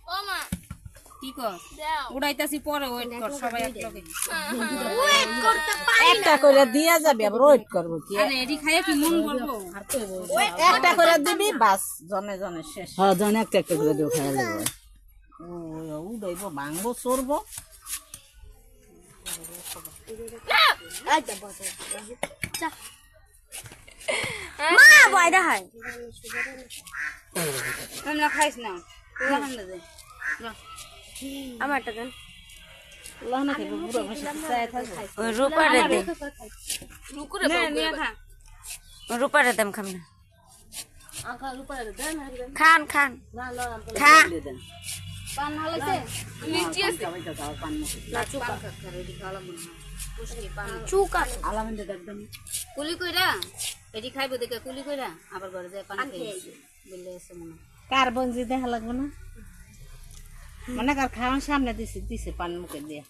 ও মা কি কর দাও উড়াইতাছি পরে ওয়েট কর সবাই এক লগে ওয়েট করতে পারি একটা করে দিয়া যাবে আবার ওয়েট করবো কি আরে এডি খাইয়ে কি মন করবো একটা করে দিবি বাস জনে জনে শেষ হ্যাঁ জনে একটা একটা করে দেবো খাওয়া লাগবে ও উড়াইবো ভাঙবো চড়বো মা বাইরে হয় তোমরা খাইস না লাগান দে আমারটা দেন লহনা খাইবো বুড়ো বসে চায় থাকবো ওই রূপারে দে রুকুরে নিয়ে খা রূপারে দেম খাম না খান খান খা পান হলাইছে মিষ্টি আছে না চুকা এডি খাওয়া মনে হয় পুষ্টি পান চুকা আলামিন একদম কুলি কইরা এডি খাইবো দেখে কুলি কইরা আবার ঘরে যায় পান খাই বললে এসে মনে কার বঞ্জি দেখা লাগবে না মনে কার খাওয়ার সামনে দিছে পান মুখে দিয়ে